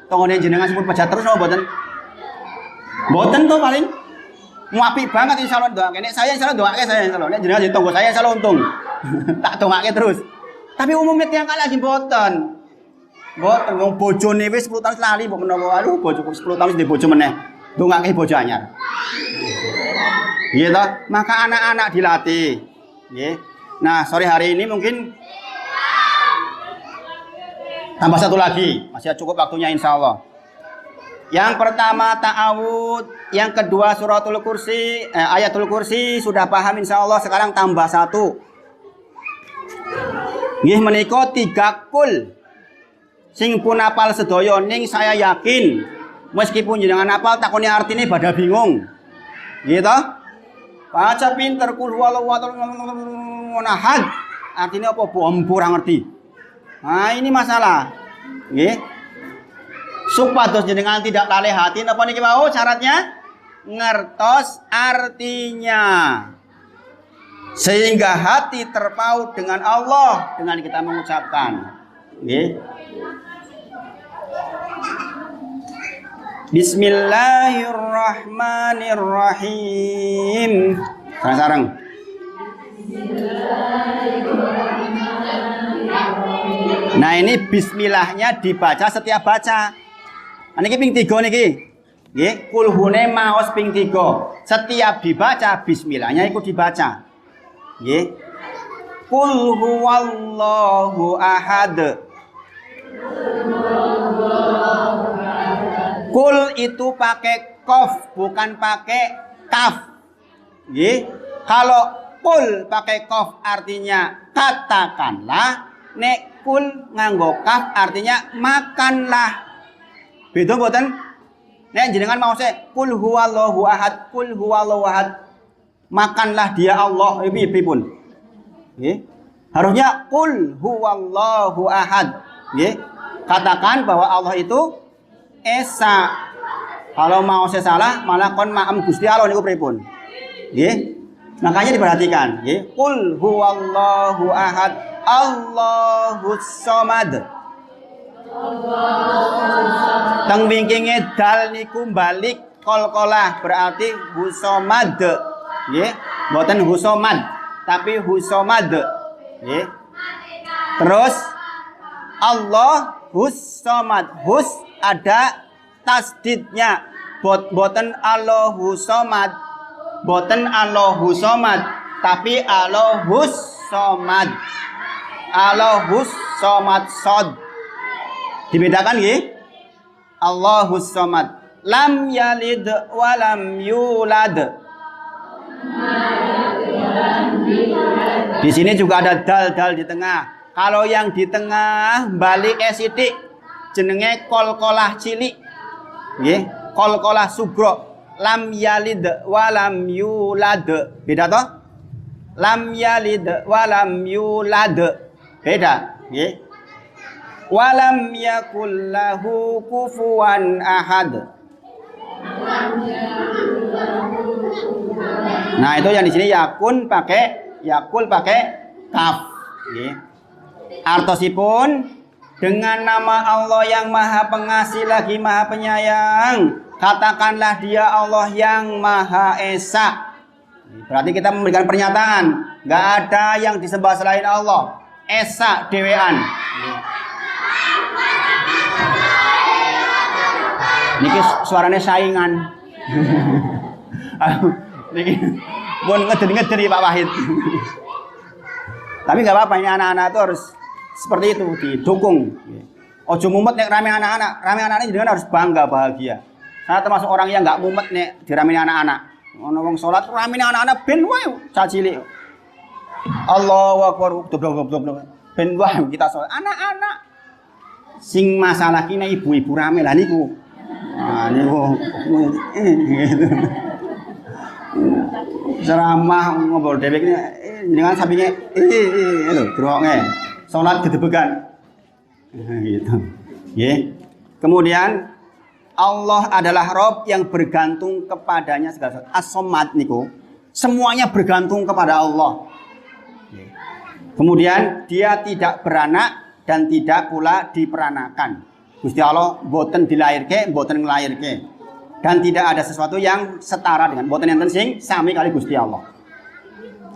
Tonggone jenengan sebut pejat terus apa mboten? Mboten to paling. Muapi banget insyaallah doake. Nek saya insyaallah doake saya insyaallah. Nek jenengan ditunggu saya insyaallah untung. Tak doake terus. Tapi umumnya tiang kalah sing mboten. Mbok wong bojone wis 10 tahun lali mbok menawa aduh bojoku 10 tahun ndek bojo meneh. Ndongake bojo anyar. Nggih toh? Maka anak-anak dilatih. Nggih. Nah, sore hari ini mungkin tambah satu lagi, masih cukup waktunya insyaallah. Yang pertama ta'awud, yang kedua suratul kursi, ayatul kursi sudah paham insyaallah, sekarang tambah satu. Nggih menika 3 kul. Sing pun apal sedaya ning saya yakin meskipun jenengan apal takone artine pada bingung. Nggih to? Baca pinter kul huwallahu ahad. Artinya apa? Bompor ora ngerti. Nah, ini masalah. Nggih. Supados jenengan tidak lalai hati napa niki mau syaratnya? Ngertos artinya. Sehingga hati terpaut dengan Allah dengan kita mengucapkan. Nggih. Bismillahirrahmanirrahim. Sareng-sareng. Nah, ini bismillahnya dibaca setiap baca. Niki ping 3 niki. Nggih, kulhune maos ping 3. Setiap dibaca bismillahnya ikut dibaca. Nggih. Qul huwallahu ahad. Kul itu pakai kof bukan pakai kaf. Nggih. Kalau kul pakai kof artinya katakanlah, nek kul nganggo kaf artinya makanlah. Beda mboten? Nek jenengan mau kul huwallahu ahad, kul huwallahu ahad. Makanlah dia Allah, piye pun. Nggih. Harusnya kul huwallahu ahad. Nggih. Katakan bahwa Allah itu esa. Kalau mau saya salah malah kon ma'am Gusti Allah niku pripun? Nggih. Makanya diperhatikan, nggih. Qul huwallahu ahad, Allahus samad. Teng wingkinge dal niku balik qalqalah berarti husomad. Nggih. Mboten husomad, tapi husomad. Nggih. Terus Allah Allahus somad. Hus ada tasdidnya. Boten Allahus somad. Boten Allahus somad, tapi Allahus somad. Allahus somad sod. Dibedakan nggih? Allahus somad. Lam yalid wa lam yulad. Di sini juga ada dal di tengah. Kalau yang di tengah balik sidik jenenge kolkolah cilik. Nggih, kolkolah sugro. Lam yalid wa lam yulad. Beda toh? Lam yalid wa lam yulad. Beda, nggih. Wa lam yakul lahu kufuwan ahad. Nah, itu yang di sini yakul pakai kaf. Nggih. Artosipun dengan nama Allah yang Maha Pengasih lagi Maha Penyayang, katakanlah Dia Allah yang Maha Esa. Berarti kita memberikan pernyataan, nggak ada yang disembah selain Allah. Esa dewean. Niki suaranya saingan. Niki pun ngeder-ngeder Pak Wahid. Tapi nggak apa-apa, ini anak-anak itu harus seperti itu, didukung. Ojo mumet nek rame anak-anak. Rame anak-anak juga harus bangga, bahagia. Saya termasuk orang yang nggak mumet nek dirame anak-anak. Ono wong salat rame anak-anak ben wae cacilik. Allahu Akbar, doblok. Ben wae kita salat anak-anak. Sing masalah kene ibu-ibu rame lah niku. Nah, niku ceramah ngobrol dhewek jenengan sampinge lho droke. Salat gedebegan. Gitu. Nggih. Kemudian Allah adalah Rabb yang bergantung kepadanya segala sesuatu. As-Somad niku semuanya bergantung kepada Allah. Kemudian dia tidak beranak dan tidak pula diperanakan. Gusti Allah boten dilahirke, boten ngelahirke. Dan tidak ada sesuatu yang setara dengan boten enten sing sami kali Gusti Allah.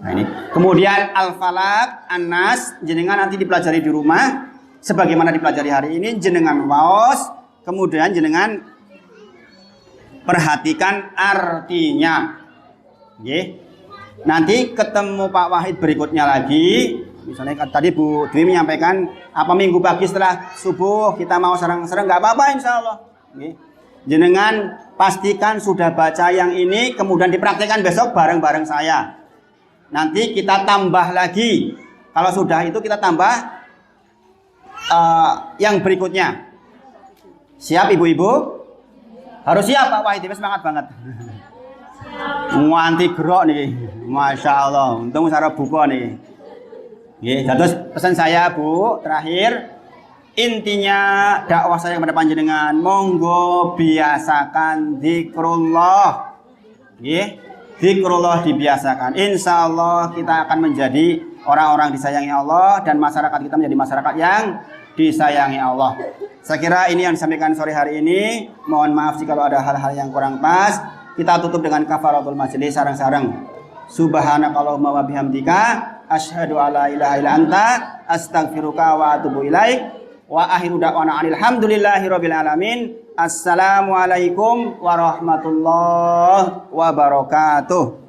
Nah ini. Kemudian Al-Falaq, An-Nas jenengan nanti dipelajari di rumah sebagaimana dipelajari hari ini, jenengan waos, kemudian jenengan perhatikan artinya. Nggih. Nanti ketemu Pak Wahid berikutnya lagi. Misalnya tadi Bu Dwi menyampaikan apa minggu pagi setelah subuh kita mau serang-serang, nggak apa-apa insya Allah. Jenengan pastikan sudah baca yang ini, kemudian dipraktikkan besok bareng-bareng saya. Nanti kita tambah lagi. Kalau sudah itu kita tambah yang berikutnya. Siap ibu-ibu? Harus siap Pak Wahid, semangat banget. Nganti gerok nih, masya Allah. Untung cara buka nih. Terus pesan saya Bu, terakhir intinya dakwah saya kepada panjenengan, monggo biasakan zikrullah. Zikrullah dibiasakan. Insya Allah kita akan menjadi orang-orang disayangi Allah dan masyarakat kita menjadi masyarakat yang disayangi Allah. Saya kira ini yang disampaikan sore hari ini. Mohon maaf jika ada hal-hal yang kurang pas. Kita tutup dengan kafaratul majelis sareng-sareng. Subhanakallahumma wa bihamdika asyhadu alla ilaha illa anta astaghfiruka wa atubu ilaik. Wa akhiru da'wana alhamdulillahirabbil alamin. Assalamualaikum warahmatullahi wabarakatuh.